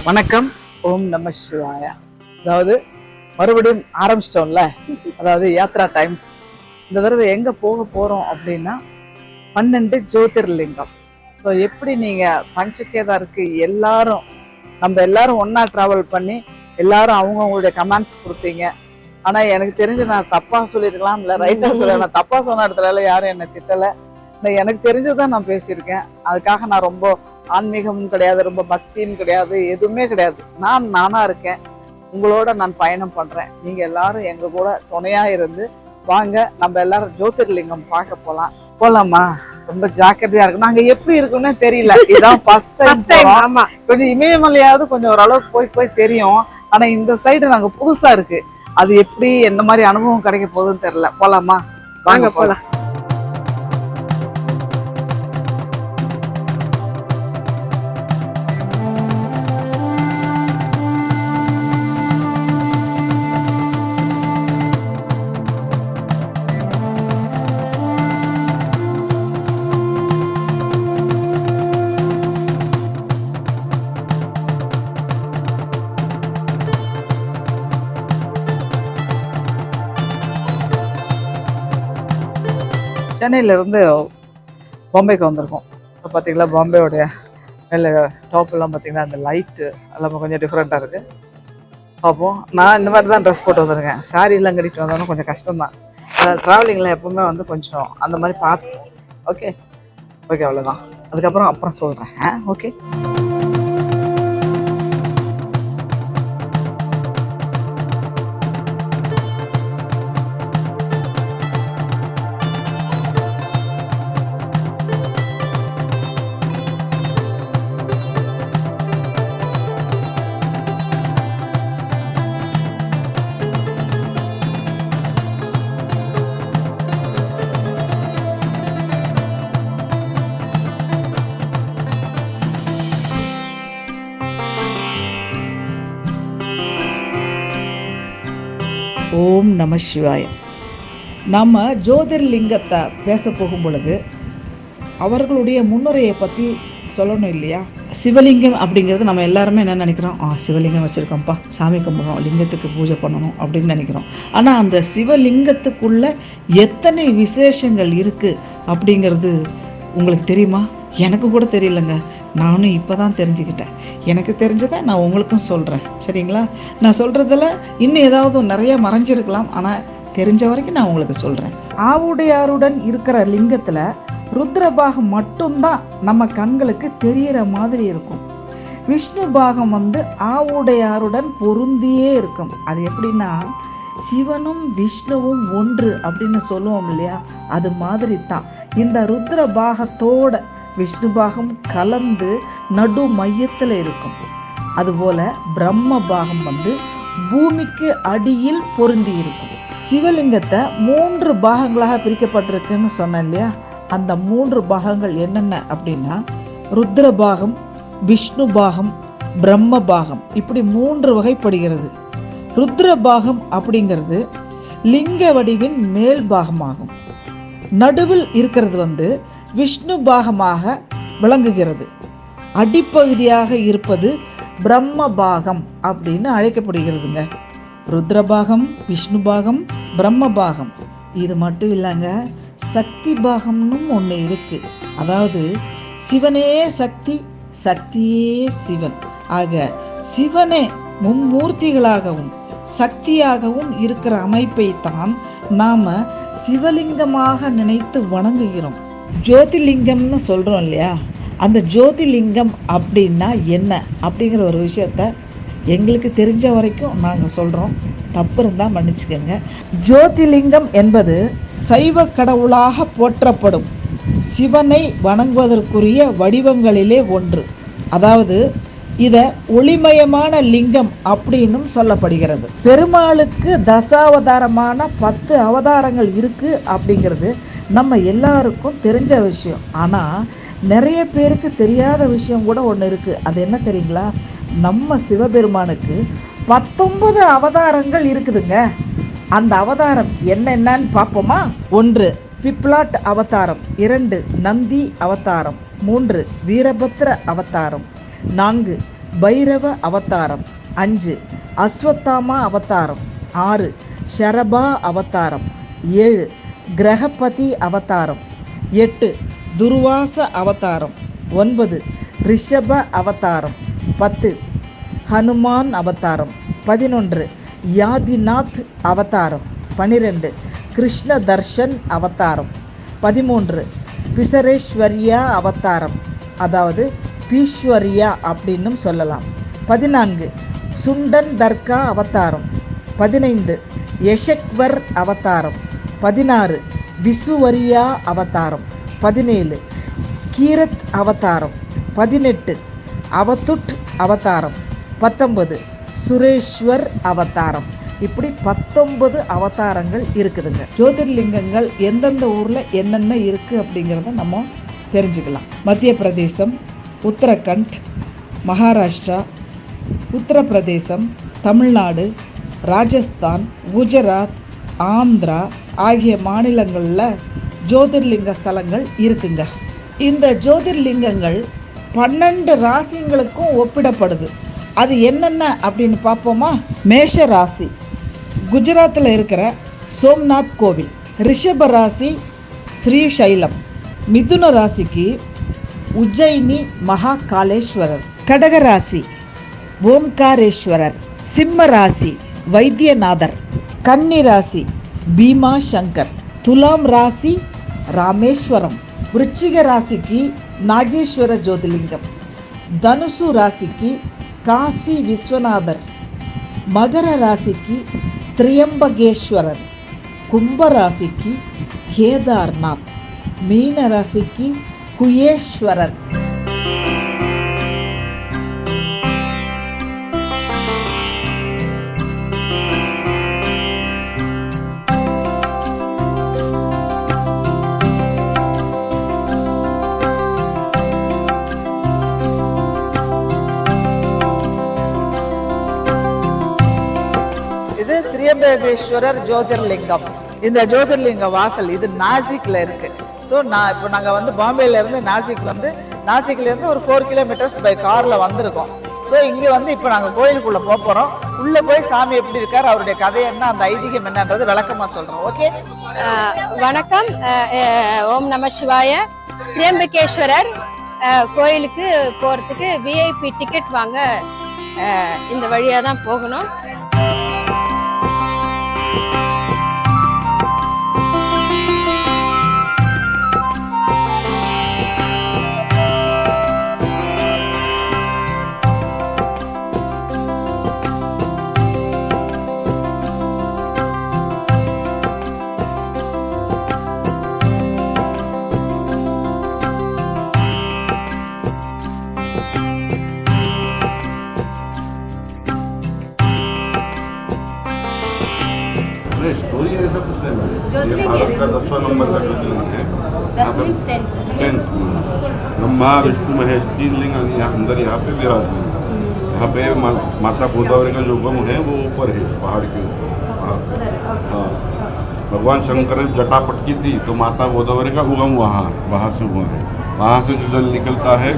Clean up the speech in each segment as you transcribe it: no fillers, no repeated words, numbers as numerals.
வணக்கம். ஓம் நம சிவாய. அதாவது மறுபடியும் ஆரம்பிச்சிட்டோம்ல, அதாவது யாத்ரா டைம்ஸ். இந்த தடவை எங்கே போக போகிறோம் அப்படின்னா 12 ஜோதிர்லிங்கம். ஸோ எப்படி நீங்கள் பஞ்சகேதாருக்கு நம்ம எல்லாரும் ஒன்றா ட்ராவல் பண்ணி எல்லாரும் அவங்கவுங்களுடைய கமெண்ட்ஸ் கொடுத்தீங்க. ஆனால் எனக்கு தெரிஞ்சு நான் தப்பாக சொல்லியிருக்கலாம், இல்லை ரைட்டாக சொல்ல. நான் தப்பாக சொன்ன இடத்துல யாரும் என்னை திட்டலை. எனக்கு தெரிஞ்சதான் நான் பேசியிருக்கேன். அதுக்காக நான் ரொம்ப ஆன்மீகமும் கிடையாது, ரொம்ப பக்தியும் கிடையாது, எதுவுமே கிடையாது. நானா இருக்கேன், உங்களோட நான் பயணம் பண்றேன். நீங்க எல்லாரும் எங்க கூட துணையா இருந்து வாங்க, நம்ம எல்லாரும் ஜோதிர்லிங்கம் பார்க்க போலாமா? ரொம்ப ஜாக்கிரதையா இருக்கு. நாங்க எப்படி இருக்குன்னு தெரியல, இதான் ஃபர்ஸ்ட் டைம். ஆமா, கொஞ்சம் இமயமலையாவது கொஞ்சம் ஓரளவுக்கு போய் தெரியும். ஆனா இந்த சைடு நாங்க புதுசா இருக்கு. அது எப்படி என்ன மாதிரி அனுபவம் கிடைக்க போகுதுன்னு தெரியல. போலாமா? வாங்க போலாம். சென்னையிலேருந்து பாம்பேக்கு வந்திருக்கோம். இப்போ பார்த்தீங்களா, பாம்பேவுடைய மேலே டாப்லாம் பார்த்தீங்கன்னா அந்த லைட்டு எல்லாமே கொஞ்சம் டிஃப்ரெண்ட்டாக இருக்குது. பார்ப்போம். நான் இந்த மாதிரி தான் ட்ரெஸ் போட்டு வந்திருக்கேன். சாரீலாம் கட்டிட்டு வந்தாலும் கொஞ்சம் கஷ்டம்தான். ட்ராவலிங்கில் எப்போவுமே கொஞ்சம் அந்த மாதிரி பார்த்துப்போம். ஓகே, அவ்வளோதான். அப்புறம் சொல்கிறேன். ஓகே. ஓம் நம சிவாய. நம்ம ஜோதிர்லிங்கத்தை பேச போகும் பொழுது அவர்களுடைய முன்னுரையை பற்றி சொல்லணும் இல்லையா? சிவலிங்கம் அப்படிங்கிறது நம்ம எல்லாருமே என்ன நினைக்கிறோம், சிவலிங்கம் வச்சுருக்கோம்ப்பா, சாமி கும்பிடணும், லிங்கத்துக்கு பூஜை பண்ணணும் அப்படின்னு நினைக்கிறோம். ஆனால் அந்த சிவலிங்கத்துக்குள்ள எத்தனை விசேஷங்கள் இருக்குது அப்படிங்கிறது உங்களுக்கு தெரியுமா? எனக்கு கூட தெரியலங்க. நானும் இப்போ தான் தெரிஞ்சுக்கிட்டேன். எனக்கு தெரிஞ்சதை நான் உங்களுக்கும் சொல்கிறேன், சரிங்களா? நான் சொல்கிறதுல இன்னும் ஏதாவது நிறைய மறைஞ்சிருக்கலாம், ஆனால் தெரிஞ்ச வரைக்கும் நான் உங்களுக்கு சொல்கிறேன். ஆவுடையாருடன் இருக்கிற லிங்கத்தில் ருத்ரபாகம் மட்டும்தான் நம்ம கண்களுக்கு தெரிகிற மாதிரி இருக்கும். விஷ்ணு பாகம் ஆவுடையாருடன் பொருந்தியே இருக்கும். அது எப்படின்னா, சிவனும் விஷ்ணுவும் ஒன்று அப்படின்னு சொல்லுவோம் இல்லையா? அது மாதிரி தான் இந்த ருத்ர பாகத்தோட விஷ்ணு பாகம் கலந்து நடு மையத்தில் இருக்கும். அதுபோல பிரம்ம பாகம் பூமிக்கு அடியில் பொருந்தி இருக்கும். சிவலிங்கத்தை 3 பாகங்களாக பிரிக்கப்பட்டிருக்குன்னு சொன்னேன் இல்லையா? அந்த 3 பாகங்கள் என்னென்ன அப்படின்னா, ருத்ர பாகம், விஷ்ணு பாகம், பிரம்ம பாகம், இப்படி 3 வகைப்படுகிறது. ருத்ர பாகம் அப்படிங்கிறது லிங்க வடிவின் மேல் பாகமாகும். நடுவில் இருக்கிறது விஷ்ணு பாகமாக விளங்குகிறது. அடிப்பகுதியாக இருப்பது பிரம்ம பாகம் அப்படின்னு அழைக்கப்படுகிறதுங்க. ருத்ரபாகம், விஷ்ணு பாகம், பிரம்ம பாகம். இது மட்டும் இல்லைங்க, சக்தி பாகம்னு ஒன்று இருக்கு. அதாவது சிவனே சக்தி, சக்தியே சிவன். ஆக சிவனே மும்மூர்த்திகளாகவும் சக்தியாகவும் இருக்கிற அமைப்பை தான் நாம சிவலிங்கமாக நினைத்து வணங்குகிறோம். ஜோதிர்லிங்கம்னு சொல்கிறோம் இல்லையா? அந்த ஜோதிர்லிங்கம் அப்படின்னா என்ன அப்படிங்கிற ஒரு விஷயத்த எங்களுக்கு தெரிஞ்ச வரைக்கும் நாங்கள் சொல்கிறோம். தப்பு இருந்தால் மன்னிச்சுக்கோங்க. ஜோதிர்லிங்கம் என்பது சைவ கடவுளாக போற்றப்படும் சிவனை வணங்குவதற்குரிய வடிவங்களிலே ஒன்று. அதாவது இதை ஒளிமயமான லிங்கம் அப்படின்னும் சொல்லப்படுகிறது. பெருமாளுக்கு தசாவதாரமான 10 அவதாரங்கள் இருக்கு அப்படிங்கிறது நம்ம எல்லாருக்கும் தெரிஞ்ச விஷயம். ஆனால் நிறைய பேருக்கு தெரியாத விஷயம் கூட ஒன்று இருக்கு. அது என்ன தெரியுங்களா? நம்ம சிவபெருமானுக்கு 19 அவதாரங்கள் இருக்குதுங்க. அந்த அவதாரம் என்னன்னு பார்ப்போமா? 1 பிப்லாட் அவதாரம், 2 நந்தி அவதாரம், 3 வீரபத்ர அவதாரம், 4 பைரவ அவதாரம் 5, அஸ்வத்தாமா அவதாரம் 6, ஷரபா அவதாரம் 7, கிரகபதி அவதாரம் 8, துர்வாச அவதாரம் 9, ரிஷப அவதாரம் 10, ஹனுமான் அவதாரம் 11, யாதிநாத் அவதாரம் 12, கிருஷ்ண தர்ஷன் அவதாரம் 13, பிசரேஸ்வரியா அவதாரம், அதாவது பீஸ்வரியா அப்படின்னும் சொல்லலாம் 14, சுண்டன் தர்கா அவதாரம் 15, யஷக்வர் அவதாரம் 16, விசுவரியா அவதாரம் 17, கீரத் அவதாரம் 18, அவதுட் அவதாரம் 19, சுரேஸ்வர் அவதாரம். இப்படி 19 அவதாரங்கள் இருக்குதுங்க. ஜோதிர்லிங்கங்கள் எந்தெந்த ஊரில் என்னென்ன இருக்குது அப்படிங்கிறத நம்ம தெரிஞ்சுக்கலாம். மத்திய பிரதேசம், உத்தரகண்ட், மகாராஷ்டிரா, உத்தரப்பிரதேசம், தமிழ்நாடு, ராஜஸ்தான், குஜராத், ஆந்திரா ஆகிய மாநிலங்களில் ஜோதிர்லிங்க ஸ்தலங்கள் இருக்குங்க. இந்த ஜோதிர்லிங்கங்கள் 12 ராசிங்களுக்கும் ஒப்பிடப்படுது. அது என்னென்ன அப்படின்னு பார்ப்போமா? மேஷ ராசி குஜராத்தில் இருக்கிற சோம்நாத் கோவில், ரிஷப ராசி ஸ்ரீசைலம், மிதுன ராசிக்கு உஜ்ஜயினி மகாகாலேஸ்வரர், கடக ராசி ஓம்காரேஸ்வரர், சிம்ம ராசி வைத்தியநாதர், கன்னி ராசி பீமா சங்கர், துலாம் ராசி ராமேஸ்வரம், விருச்சிக ராசிக்கு நாகேஸ்வர ஜோதிர்லிங்கம், தனுசு ராசிக்கு காசி விஸ்வநாதர், மகர ராசிக்கு திரியம்பகேஸ்வரர், கும்ப ராசிக்கு கேதார்நாத், மீன ராசிக்கு குயேஸ்வரர். இது திரியம்பகேஸ்வரர் ஜோதிர்லிங்கம். இந்த ஜோதிர்லிங்க வாசல் இது நாசிக்கில் இருக்கு. ஸோ இப்போ நாங்கள் பாம்பேலேருந்து நாசிக்லேருந்து ஒரு 4 கிலோமீட்டர்ஸ் பை காரில் வந்திருக்கோம். ஸோ இங்கே இப்போ நாங்கள் கோயிலுக்குள்ளே போக போகிறோம். உள்ளே போய் சாமி எப்படி இருக்கார், அவருடைய கதை என்ன, அந்த ஐதீகம் என்னன்றது விளக்கமாக சொல்கிறோம். ஓகே, வணக்கம். ஓம் நம சிவாய. திரியம்பகேஸ்வரர் கோயிலுக்கு போகிறதுக்கு விஐபி டிக்கெட் வாங்க இந்த வழியாக தான் போகணும். स्टोरी ऐसा कुछ नहीं है। भारत का 10वां नंबर का ज्योतिर्लिंग है। 10th ब्रह्मा विष्णु महेश 3 लिंग यहाँ अंदर यहाँ पे विराजमान है। यहाँ पे माता गोदावरी का जो उगम है वो ऊपर है, पहाड़ के ऊपर। हाँ, भगवान शंकर ने जटा पटकी थी तो माता गोदावरी का उगम वहाँ से हुआ है। वहाँ से जो जल निकलता है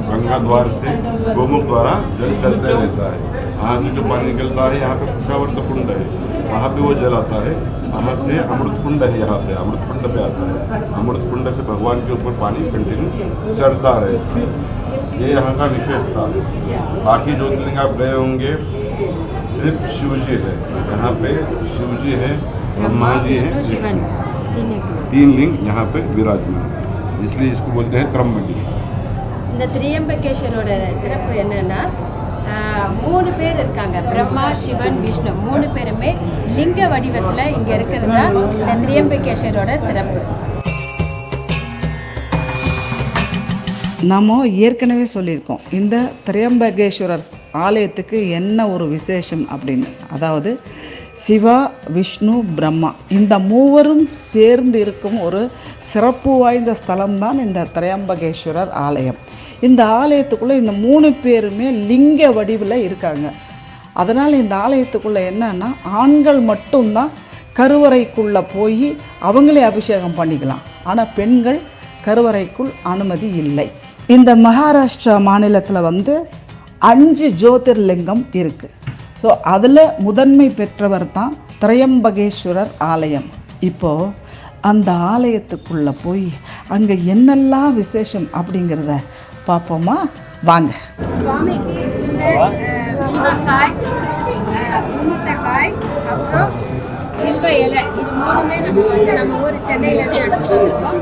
गंगा द्वार से गोमुख द्वारा जल चलते रहता है। वहाँ से जो पानी निकलता है यहाँ पे कुशावर्त कुंड है, वहाँ पे वो जल आता है। वहाँ से अमृत कुंड है, यहाँ पे अमृत कुंड पे आता है। अमृत कुंड से भगवान के ऊपर पानी कंटिन्यू चलता रहता है। ये यहाँ का विशेषता है। बाकी ज्योतिर्लिंग आप गए होंगे, सिर्फ शिव जी है यहाँ पे, शिव जी है, ब्रह्मा जी है, 3 लिंग यहाँ पे विराजमान है, इसलिए इसको बोलते हैं त्र्यंबकेश्वर। இந்த திரியம்பகேஸ்வரோட சிறப்பு என்னன்னா 3 பேர் இருக்காங்க. பிரம்மா, சிவன், விஷ்ணு 3 பேருமே லிங்க வடிவத்தில் இங்கே இருக்கிறது தான் இந்த திரியம்பகேஸ்வரோட சிறப்பு. நாம் ஏற்கனவே சொல்லியிருக்கோம் இந்த திரியம்பகேஸ்வரர் ஆலயத்துக்கு என்ன ஒரு விசேஷம் அப்படின்னு. அதாவது சிவா, விஷ்ணு, பிரம்மா இந்த மூவரும் சேர்ந்து இருக்கும் ஒரு சிறப்பு வாய்ந்த ஸ்தலம்தான் இந்த திரியம்பகேஸ்வரர் ஆலயம். இந்த ஆலயத்துக்குள்ளே இந்த 3 பேருமே லிங்க வடிவில் இருக்காங்க. அதனால் இந்த ஆலயத்துக்குள்ளே என்னன்னா ஆண்கள் மட்டும்தான் கருவறைக்குள்ளே போய் அவங்களே அபிஷேகம் பண்ணிக்கலாம். ஆனால் பெண்கள் கருவறைக்குள் அனுமதி இல்லை. இந்த மகாராஷ்டிரா மாநிலத்தில் 5 ஜோதிர்லிங்கம் இருக்குது. ஸோ அதில் முதன்மை பெற்றவர் தான் திரையம்பகேஸ்வரர் ஆலயம். இப்போது அந்த ஆலயத்துக்குள்ளே போய் அங்கே என்னெல்லாம் விசேஷம் அப்படிங்கிறத பார்ப்போமா? வாங்க. சுவாமிக்கு இந்த வில்வக்காய், முத்தக்காய், அப்புறம் வில்வ இலை, இது மூணுமே நம்ம ஊர் சென்னையிலேருந்து எடுத்துகிட்டு வந்திருக்கோம்.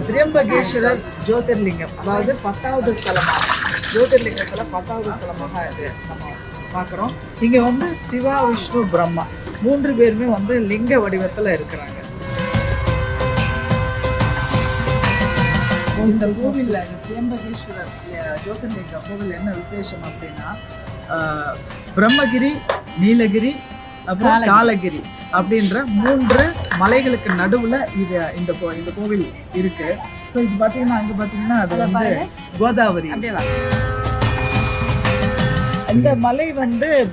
திரியம்பகேஸ்வரர் ஜோதிர்லிங்கம், அதாவது 10வது ஸ்தலமாக, ஜோதிர்லிங்கத்தில் 10வது ஸ்தலமாக இது நம்ம பார்க்குறோம். இங்கே சிவா, விஷ்ணு, பிரம்மா 3 பேருமே லிங்க வடிவத்தில் இருக்கிறாங்க. இந்த கோவிலில் திரியம்பகேஸ்வரர் ஜோதிர்லிங்க கோவில் என்ன விசேஷம் அப்படின்னா, பிரம்மகிரி, நீலகிரி, அப்புறம் காலகிரி அப்படின்ற 3 மலைகளுக்கு நடுவில் இந்த கோவில் இருக்கு. ஸோ இது பார்த்தீங்கன்னா அங்கே பார்த்தீங்கன்னா அது கோதாவரி. இந்த மலை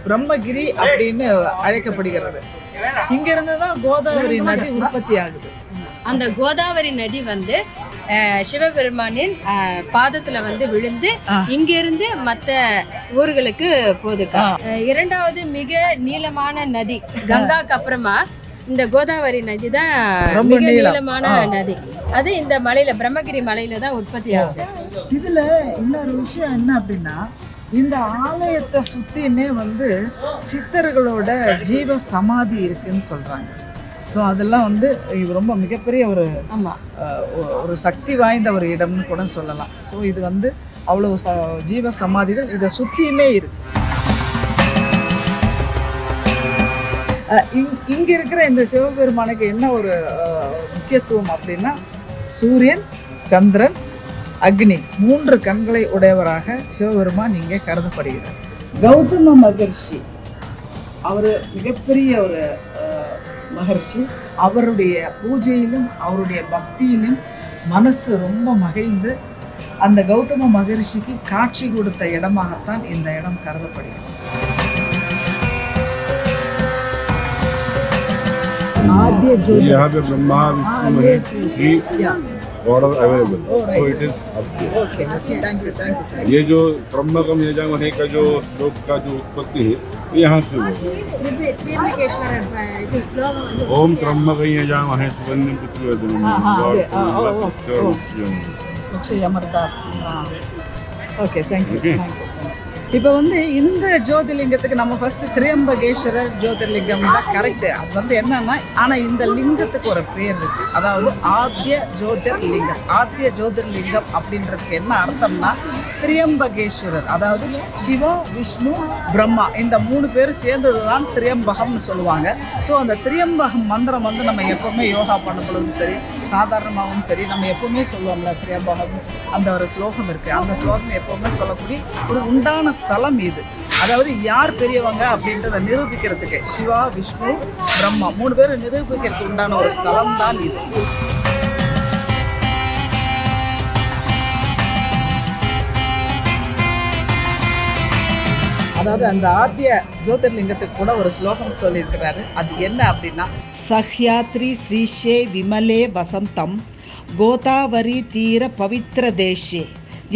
பிரம்மகிரி அப்படின்னு அழைக்கப்படுகிறது. இங்கிருந்து தான் கோதாவரி நதி உற்பத்தி ஆகுது. அந்த கோதாவரி நதி சிவபெருமானின் பாதத்துல விழுந்து இங்கிருந்து மற்ற ஊர்களுக்கு போகுதுக்கா. 2வது மிக நீளமான நதி கங்காக்கு அப்புறமா இந்த கோதாவரி நதி தான் மிக நீளமான நதி. அது இந்த மலையில, பிரம்மகிரி மலையில தான் உற்பத்தி ஆகுது. இதுல இன்னொரு விஷயம் என்ன அப்படின்னா, இந்த ஆலயத்தை சுத்தியுமே சித்தர்களோட ஜீவ சமாதி இருக்குன்னு சொல்றாங்க. ஸோ அதெல்லாம் இது ரொம்ப மிகப்பெரிய ஒரு சக்தி வாய்ந்த ஒரு இடம்னு கூட சொல்லலாம். ஸோ இது அவ்வளோ ஜீவ சமாதிகள் இதை சுற்றியுமே இருக்கு. இங்கே இருக்கிற இந்த சிவபெருமானுக்கு என்ன ஒரு முக்கியத்துவம் அப்படின்னா, சூரியன், சந்திரன், அக்னி 3 கண்களை உடையவராக சிவபெருமான் இங்கே கருதப்படுகிறார். கௌதம மகர்ஷி அவர் மிகப்பெரிய ஒரு மகர்ஷி. அவருடைய பூஜையிலும் அவருடைய பக்தியிலும் மனசு ரொம்ப மகிழ்ந்து அந்த கௌதம மகர்ஷிக்கு காட்சி கொடுத்த இடமாகத்தான் இந்த இடம் கருதப்படுகிறது. ஆத்ய ஜோதி order available. So it is up there. Okay, thank you. ये जो त्र्यंबकम यजामहे का जो श्लोक का जो उत्पत्ति है यहाँ से हुआ। ओम त्र्यंबकम यजामहे सुगंधिं पुष्टिवर्धनम् Okay, thank you. இப்போ வந்து இந்த ஜோதிர்லிங்கத்துக்கு நம்ம ஃபர்ஸ்ட் திரியம்பகேஸ்வரர் ஜோதிர்லிங்கம் தான் கரெக்டு. அது வந்து என்னன்னா, ஆனால் இந்த லிங்கத்துக்கு ஒரு பேர் இருக்கு, அதாவது ஆத்ய ஜோதிர்லிங்கம். ஆத்ய ஜோதிர்லிங்கம் அப்படின்றதுக்கு என்ன அர்த்தம்னா, திரியம்பகேஸ்வரர், அதாவது சிவா, விஷ்ணு, பிரம்மா, இந்த 3 பேரும் சேர்ந்தது தான் திரியம்பகம்னு சொல்லுவாங்க. ஸோ அந்த திரியம்பகம் மந்திரம் வந்து நம்ம எப்போவுமே யோகா பண்ண பொழுதும் சரி, சாதாரணமாகவும் சரி, நம்ம எப்போவுமே சொல்லுவோம்ல திரியம்பகம், அந்த ஒரு ஸ்லோகம் இருக்குது. அந்த ஸ்லோகம் எப்போவுமே சொல்லக்கூடிய ஒரு உண்டான ஸ்தலம் இது. அதாவது யார் பெரியவங்க அப்படின்றத நிரூபிக்கிறதுக்கு சிவா, விஷ்ணு, பிரம்மா 3 பேரும் நிரூபிக்கிறதுக்கு உண்டான ஒரு ஸ்தலம் தான் இது. அதாவது அந்த ஆத்ய ஜோதிர்லிங்கத்துக்கு கூட ஒரு ஸ்லோகம் சொல்லியிருக்கிறாரு. அது என்ன அப்படின்னா, சஹ்யாத்ரி ஸ்ரீஷே விமலே வசந்தம் கோதாவரி தீர பவித்ர தேசே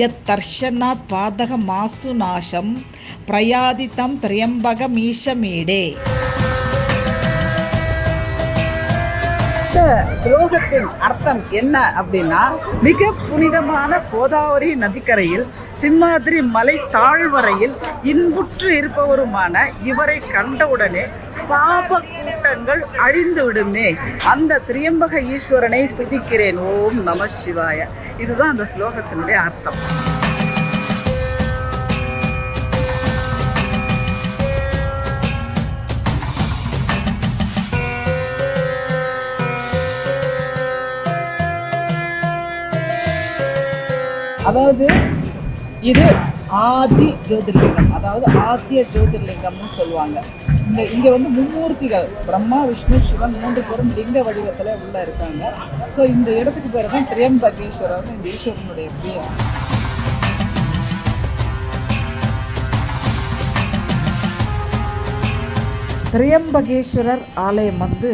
யத் தர்ஷனாத் பாதக மாசு நாசம் பிரயாதிதம் திரியம்பக மீஷமீடே. இந்த ஸ்லோகத்தின் அர்த்தம் என்ன அப்படின்னா, மிக புனிதமான கோதாவரி நதிக்கரையில் சிம்மாதிரி மலை தாழ்வரையில் இன்புற்று இருப்பவருமான இவரை கண்டவுடனே பாப கூட்டங்கள் அழிந்து விடுமே. அந்த திரியம்பக ஈஸ்வரனை துதிக்கிறேன், ஓம் நம சிவாய. இதுதான் அந்த ஸ்லோகத்தினுடைய அர்த்தம். அதாவது இது ஆதி ஜோதிர்லிங்கம், அதாவது ஆத்திய ஜோதிர்லிங்கம்னு சொல்லுவாங்க. இங்கே வந்து மும்மூர்த்திகள் பிரம்மா, விஷ்ணு, சிவன் 3 பேரும் லிங்க வடிவத்தில் உள்ள இருக்காங்க. ஸோ இந்த இடத்துக்கு பேர் தான் திரியம்பகேஸ்வரர், இந்த ஈஸ்வரனுடைய பேர். திரியம்பகேஸ்வரர் ஆலயம் வந்து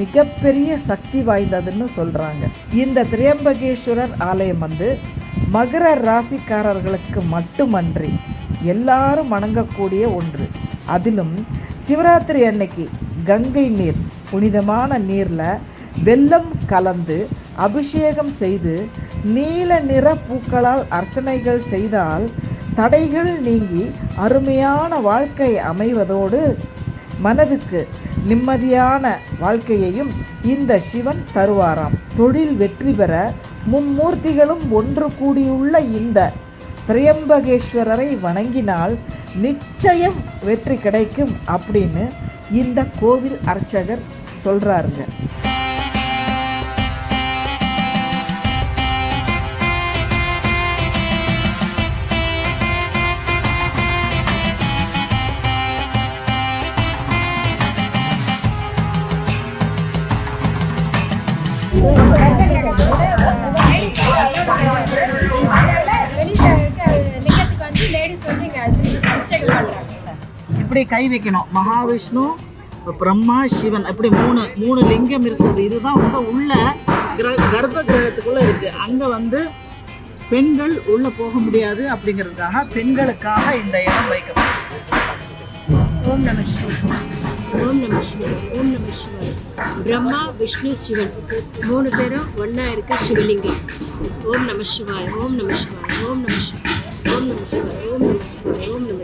மிகப்பெரிய சக்தி வாய்ந்ததுன்னு சொல்கிறாங்க. இந்த திரியம்பகேஸ்வரர் ஆலயம் வந்து மகர ராசிக்காரர்களுக்கு மட்டுமன்றி எல்லாரும் வணங்கக்கூடிய ஒன்று. அதிலும் சிவராத்திரி அன்னைக்கு கங்கை நீர், புனிதமான நீரில் வெல்லம் கலந்து அபிஷேகம் செய்து நீல நிற பூக்களால் அர்ச்சனைகள் செய்தால் தடைகள் நீங்கி அருமையான வாழ்க்கை அமைவதோடு மனதுக்கு நிம்மதியான வாழ்க்கையையும் இந்த சிவன் தருவாராம். தொழில் வெற்றி பெற மும்மூர்த்திகளும் ஒன்று கூடியுள்ள இந்த திரியம்பகேஸ்வரரை வணங்கினால் நிச்சயம் வெற்றி கிடைக்கும் அப்படின்னு இந்த கோவில் அர்ச்சகர் சொல்றாருங்க. இப்படி கை வைக்கணும். மகாவிஷ்ணு, பிரம்மா, சிவன், அப்படி மூணு லிங்கம் இருக்குது. இதுதான் வந்து உள்ள கர்ப்ப கிரகத்துக்குள்ள இருக்கு. அங்க வந்து பெண்கள் உள்ள போக முடியாது அப்படிங்கிறதுக்காக பெண்களுக்காக இந்த இடம் வைக்கணும். ஓம் நம சிவாய. ஓம் நம சிவாய. ஓம் நம சிவாய. பிரம்மா, விஷ்ணு, சிவன் 3 பேரும் ஒன்றா இருக்க சிவலிங்கம். ஓம் நம சிவாய. ஓம் நம சிவாய. ஓம் நம சிவாய. ஓம் நம சிவாய. ஓம் நம சிவாய. ஓம் நம